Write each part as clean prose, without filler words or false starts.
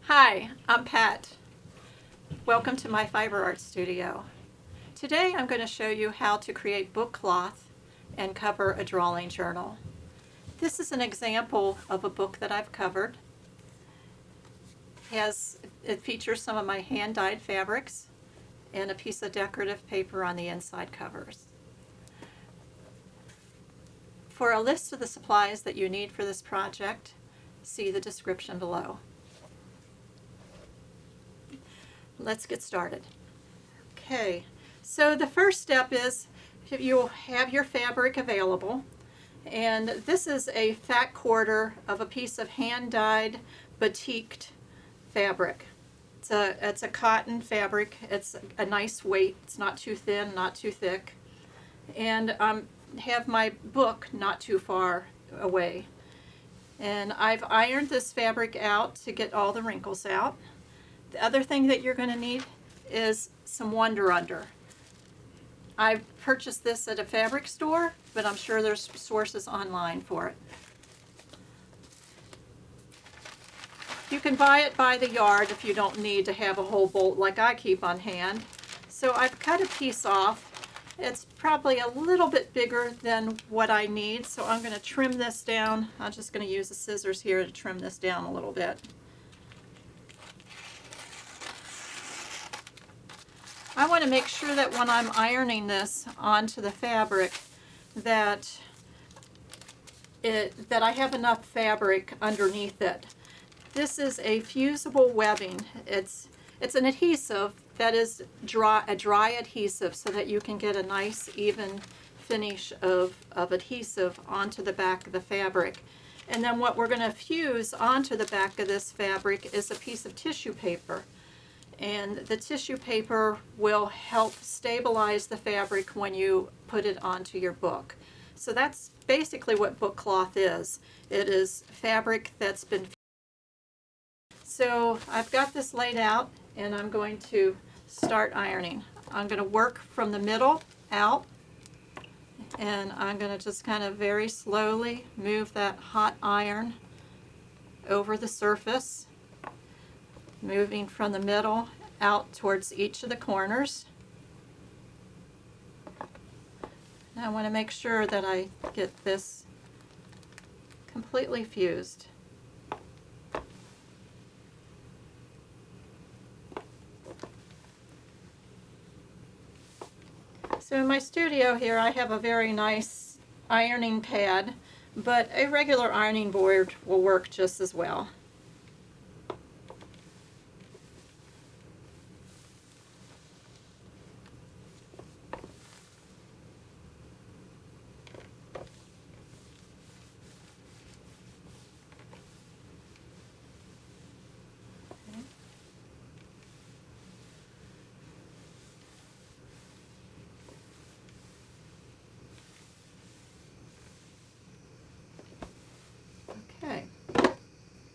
Hi, I'm Pat. Welcome to my fiber art studio. Today I'm going to show you how to create book cloth and cover a drawing journal. This is an example of a book that I've covered. It features some of my hand-dyed fabrics and a piece of decorative paper on the inside covers. For a list of the supplies that you need for this project, see the description below. Let's get started. Okay, so the first step is you'll have your fabric available, and this is a fat quarter of a piece of hand-dyed batiqued fabric. It's a cotton fabric. It's a nice weight. It's not too thin, not too thick, and have my book not too far away. And I've ironed this fabric out to get all the wrinkles out. The other thing that you're going to need is some Wonder Under. I purchased this at a fabric store, but I'm sure there's sources online for it. You can buy it by the yard if you don't need to have a whole bolt like I keep on hand. So I've cut a piece off. It's probably a little bit bigger than what I need, so I'm going to trim this down. I'm just going to use the scissors here to trim this down a little bit. I want to make sure that when I'm ironing this onto the fabric that I have enough fabric underneath it. This is a fusible webbing. It's an adhesive that is a dry adhesive so that you can get a nice even finish of adhesive onto the back of the fabric. And then what we're going to fuse onto the back of this fabric is a piece of tissue paper. And the tissue paper will help stabilize the fabric when you put it onto your book. So that's basically what book cloth is. It is fabric that's been. So I've got this laid out and I'm going to start ironing. I'm going to work from the middle out, and I'm going to just kind of very slowly move that hot iron over the surface, moving from the middle out towards each of the corners. Now I want to make sure that I get this completely fused. So in my studio here I have a very nice ironing pad, but a regular ironing board will work just as well. Okay.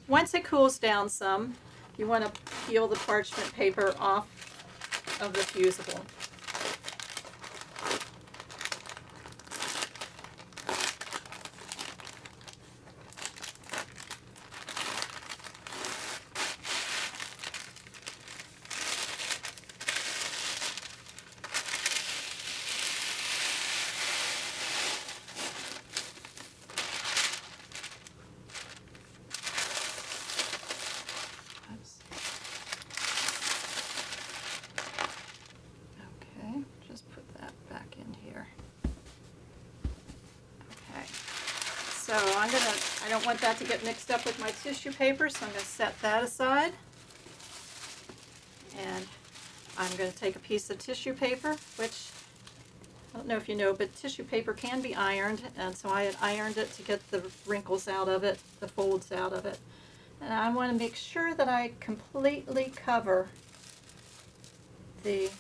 Once it cools down some, you want to peel the parchment paper off of the fusible. Okay, just put that back in here. Okay, so I don't want that to get mixed up with my tissue paper, so I'm going to set that aside. And I'm going to take a piece of tissue paper, which I don't know if you know, but tissue paper can be ironed, and so I had ironed it to get the wrinkles out of it, the folds out of it. And I want to make sure that I completely cover the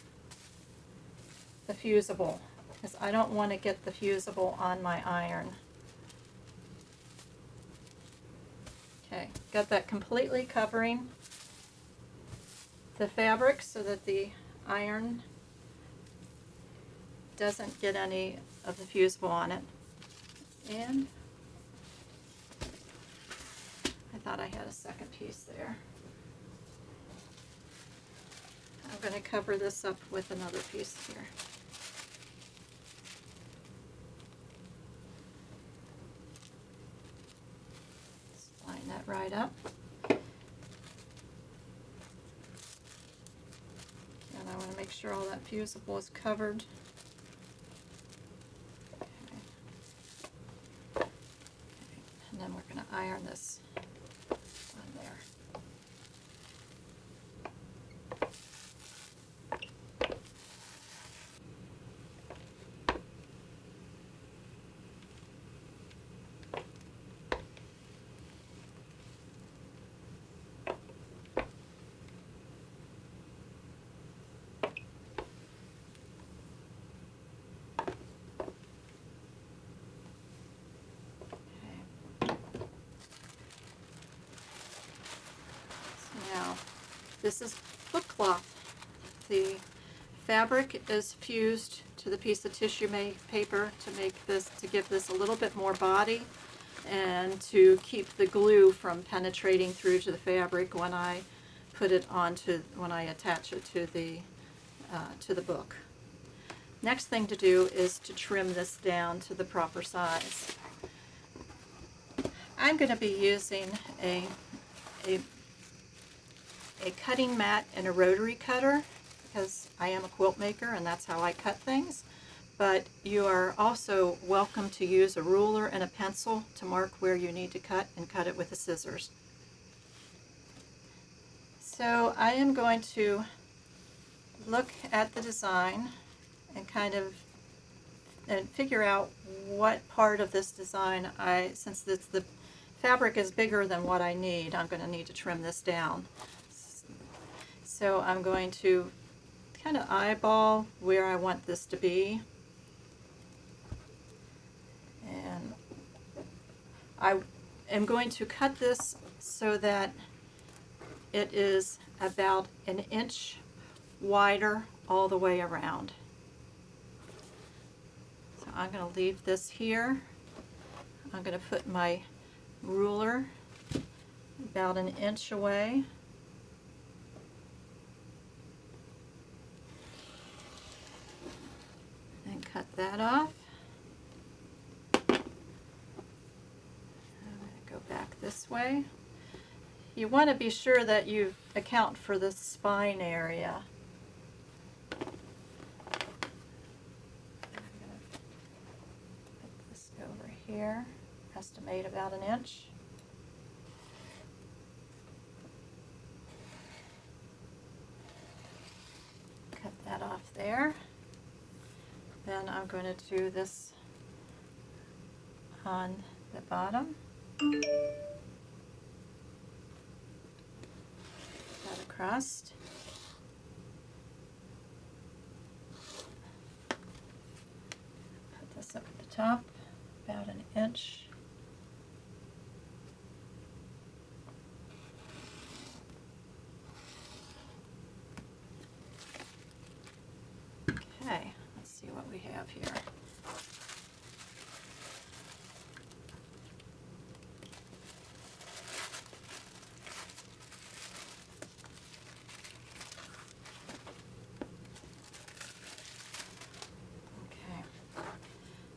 fusible, because I don't want to get the fusible on my iron. Okay, got that completely covering the fabric so that the iron doesn't get any of the fusible on it. And I thought I had a second piece there. going to cover this up with another piece here. Just line that right up. And I want to make sure all that fusible is covered. Okay. And then we're going to iron this on there. Now, this is book cloth. The fabric is fused to the piece of tissue paper to give this a little bit more body and to keep the glue from penetrating through to the fabric when I attach it to the book. Next thing to do is to trim this down to the proper size. I'm going to be using a cutting mat and a rotary cutter because I am a quilt maker and that's how I cut things. But you are also welcome to use a ruler and a pencil to mark where you need to cut and cut it with the scissors. So I am going to look at the design and figure out what part of this design since the fabric is bigger than what I need, I'm going to need to trim this down. So I'm going to kind of eyeball where I want this to be. And I am going to cut this so that it is about an inch wider all the way around. So I'm going to leave this here. I'm going to put my ruler about an inch away. And cut that off. I'm going to go back this way. You want to be sure that you account for the spine area. I'm going to put this over here, estimate about an inch. Cut that off there. Then I'm going to do this on the bottom. Cut across. Put this up at the top, about an inch. Okay, let's see what we have here.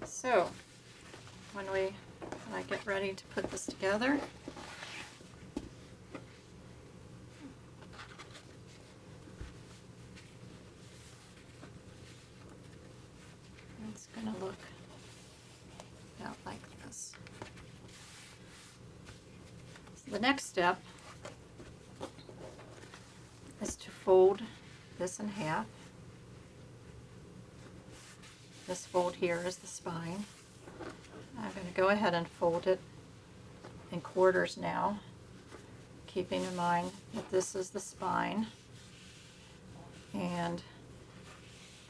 So, when I get ready to put this together, it's going to look about like this. So the next step is to fold this in half. This fold here is the spine. I'm going to go ahead and fold it in quarters now, keeping in mind that this is the spine. And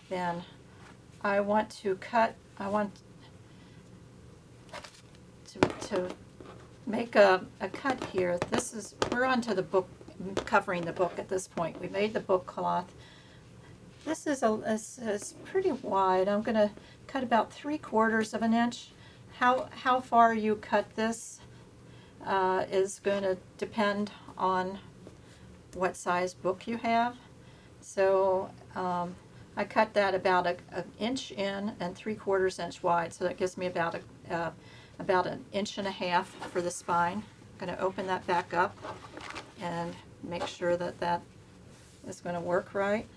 then I want to make a cut here. We're onto the book, covering the book at this point. We made the book cloth. This is pretty wide. I'm going to cut about 3/4 of an inch. How far you cut this is going to depend on what size book you have. So I cut that about an inch in and 3/4 inch wide, so that gives me about an inch and a half for the spine. I'm going to open that back up and make sure that that is going to work right.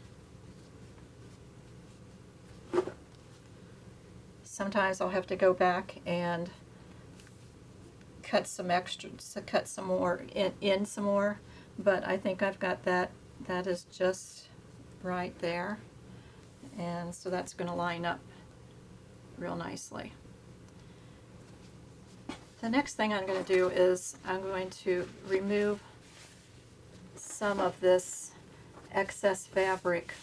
Sometimes I'll have to go back and cut some more in some more, but I think I've got that. That is just right there, and so that's going to line up real nicely. The next thing I'm going to do is I'm going to remove some of this excess fabric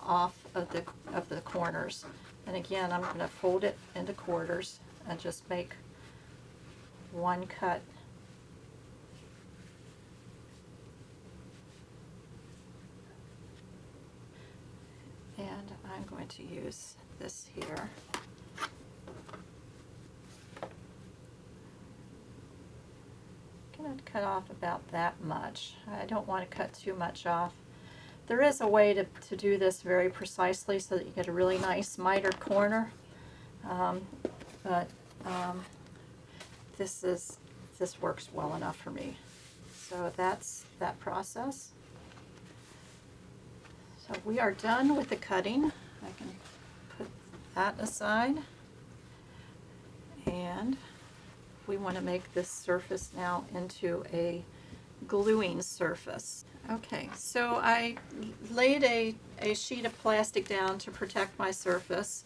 off of the corners. And again, I'm going to fold it into quarters and just make one cut. And I'm going to use this here. I'm going to cut off about that much. I don't want to cut too much off. There is a way to do this very precisely so that you get a really nice mitered corner, but this works well enough for me. So that's that process. So we are done with the cutting. I can put that aside, and we want to make this surface now into a gluing surface. Okay, so I laid a sheet of plastic down to protect my surface,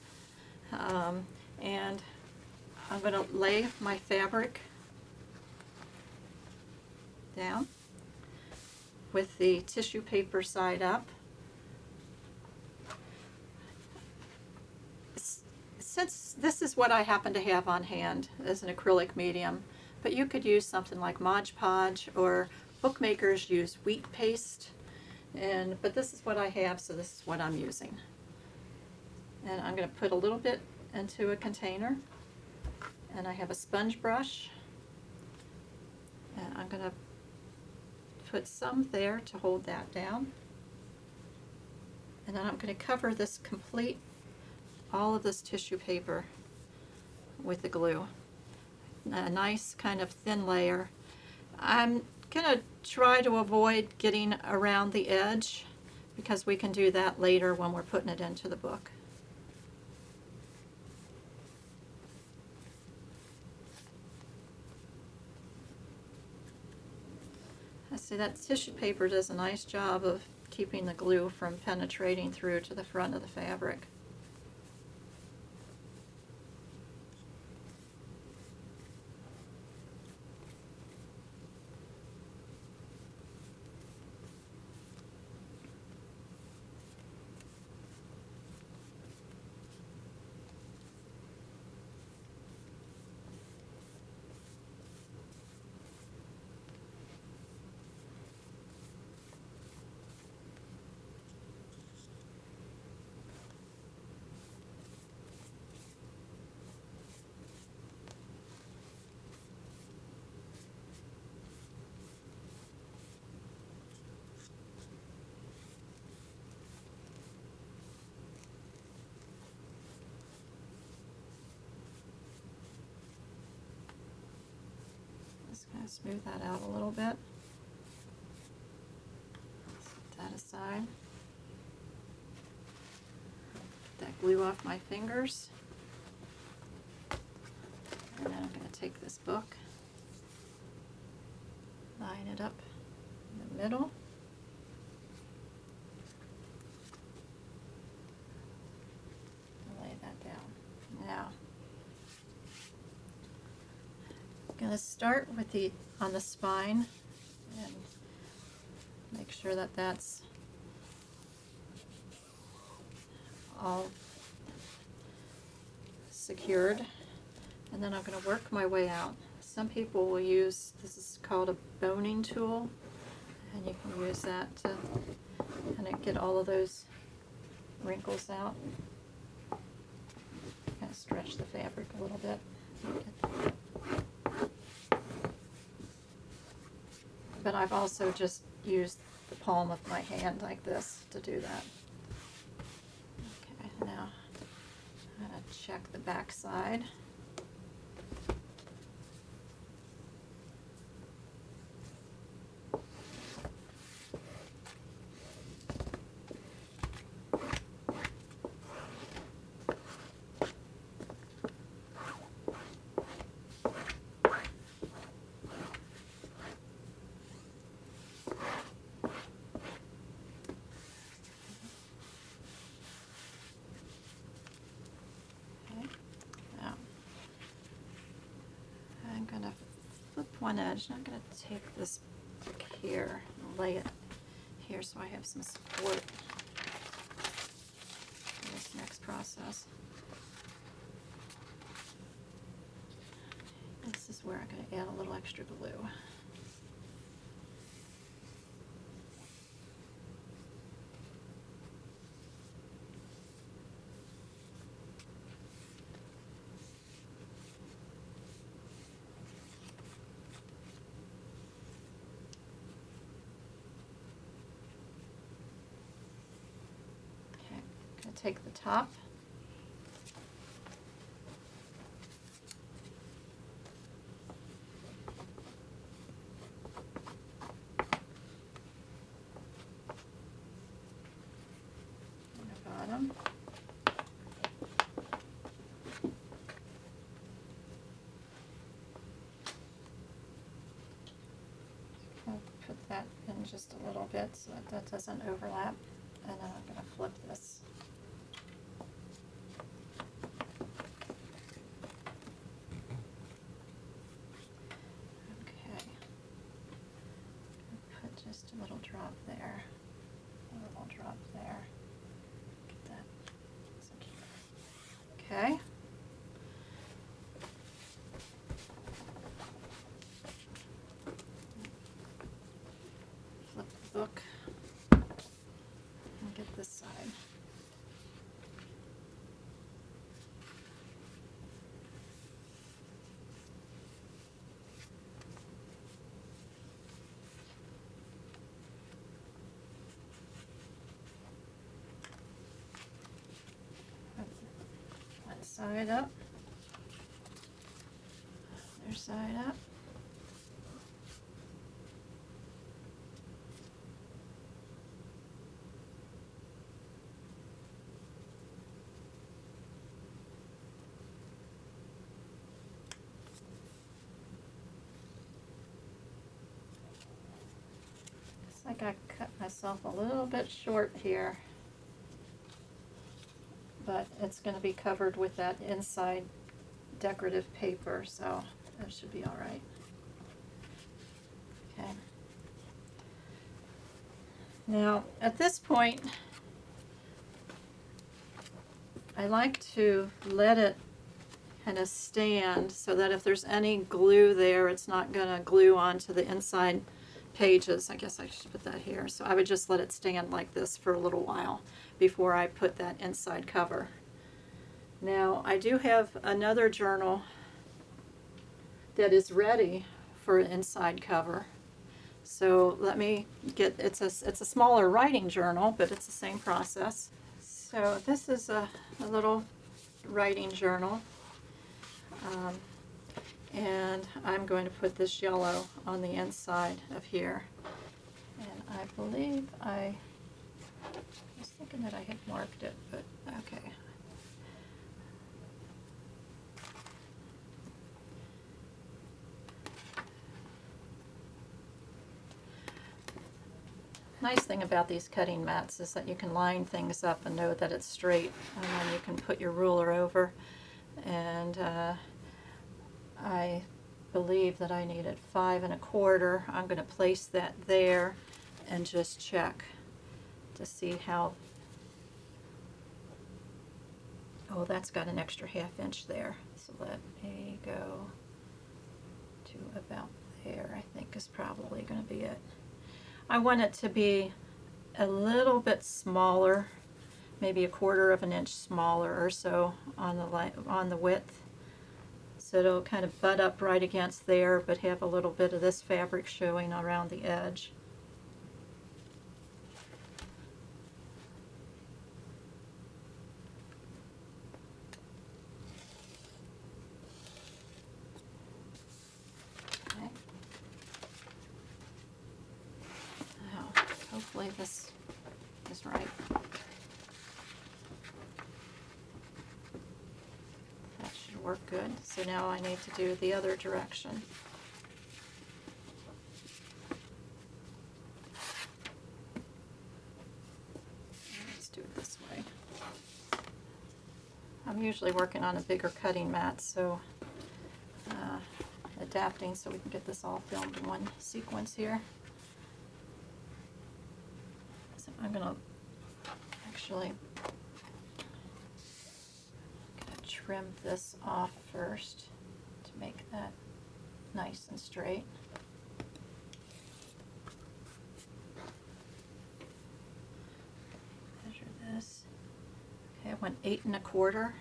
and I'm going to lay my fabric down with the tissue paper side up. Since this is what I happen to have on hand as an acrylic medium, but you could use something like Mod Podge, or bookmakers use wheat paste, but this is what I have, so this is what I'm using. And I'm going to put a little bit into a container, and I have a sponge brush, and I'm going to put some there to hold that down, and then I'm going to cover this all of this tissue paper with the glue. A nice kind of thin layer. I'm going to try to avoid getting around the edge, because we can do that later when we're putting it into the book. I see that tissue paper does a nice job of keeping the glue from penetrating through to the front of the fabric. Just going to smooth that out a little bit. Set that aside. Get that glue off my fingers. And then I'm going to take this book, line it up in the middle. Lay that down. Now, I'm going to start with on the spine and make sure that that's all secured, and then I'm going to work my way out. Some people will use, this is called a boning tool, and you can use that to kind of get all of those wrinkles out. Kind of stretch the fabric a little bit. But I've also just use the palm of my hand like this to do that. Okay, now I'm going to check the back side. I'm going to flip one edge. I'm going to take this back here and lay it here so I have some support for this next process. This is where I'm going to add a little extra glue. Take the top, and the bottom, I'll put that in just a little bit so that that doesn't overlap, and then I'm going to flip this. Just a little drop there, a little drop there. Get that secure. Okay. Flip the book and get this side. Side up, other side up. Looks like I cut myself a little bit short here, but it's going to be covered with that inside decorative paper, so that should be all right. Okay. Now, at this point, I like to let it kind of stand so that if there's any glue there, it's not going to glue onto the inside pages. I guess I should put that here. So I would just let it stand like this for a little while before I put that inside cover. Now, I do have another journal that is ready for an inside cover. So let me get, it's a smaller writing journal, but it's the same process. So this is a little writing journal. And I'm going to put this yellow on the inside of here. And I believe I was thinking that I had marked it, but okay. Nice thing about these cutting mats is that you can line things up and know that it's straight, and then you can put your ruler over. And I believe that I needed 5 1/4. I'm going to place that there and just check to see how. Oh, that's got an extra 1/2 inch there. So let me go to about there, I think is probably going to be it. I want it to be a little bit smaller, maybe 1/4 inch smaller or so on the width. So it'll kind of butt up right against there, but have a little bit of this fabric showing around the edge. hopefully this is right. That should work good. So now I need to do the other direction. Let's do it this way. I'm usually working on a bigger cutting mat, so adapting so we can get this all filmed in one sequence here. So I'm going to actually trim this off first to make that nice and straight. Measure this. Okay, I went 8 1/4.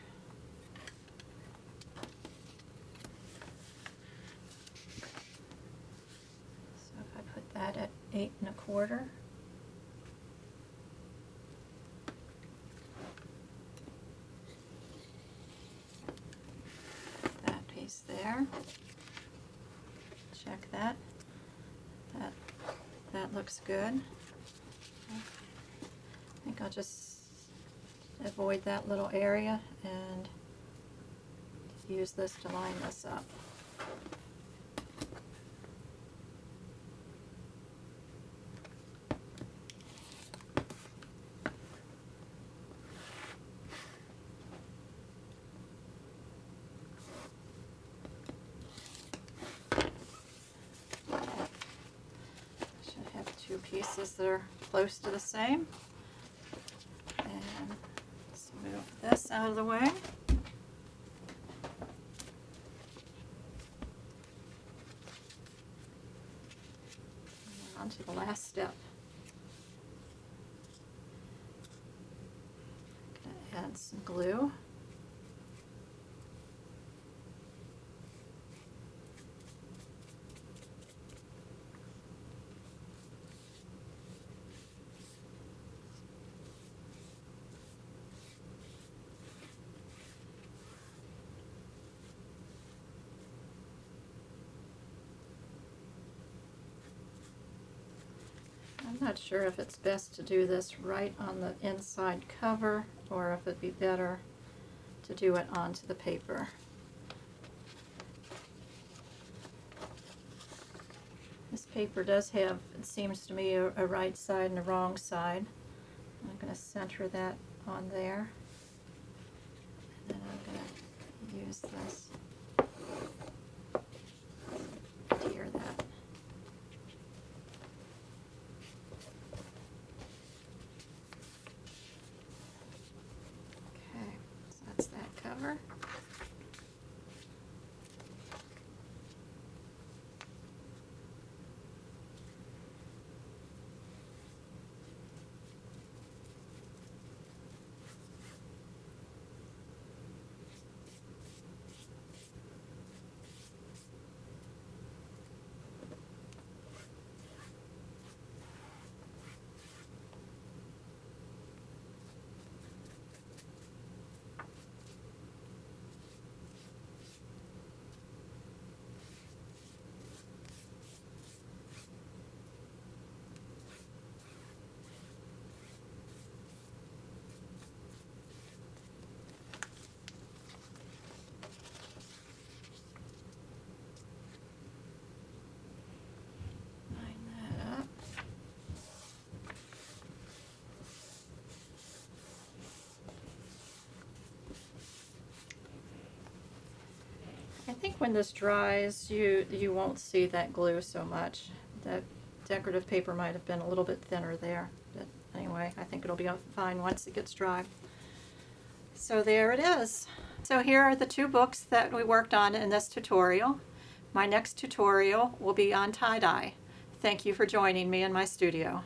So if I put that at 8 1/4. There. Check that. That looks good. I think I'll just avoid that little area and use this to line this up. Two pieces that are close to the same. And let's move this out of the way. And on to the last step. I'm going to add some glue. I'm not sure if it's best to do this right on the inside cover or if it'd be better to do it onto the paper. This paper does have, it seems to me, a right side and a wrong side. I'm going to center that on there. And then I'm going to use this to tear that. That's that cover. I think when this dries, you won't see that glue so much. That decorative paper might have been a little bit thinner there, but anyway, I think it'll be fine once it gets dry. So there it is. So here are the two books that we worked on in this tutorial. My next tutorial will be on tie-dye. Thank you for joining me in my studio.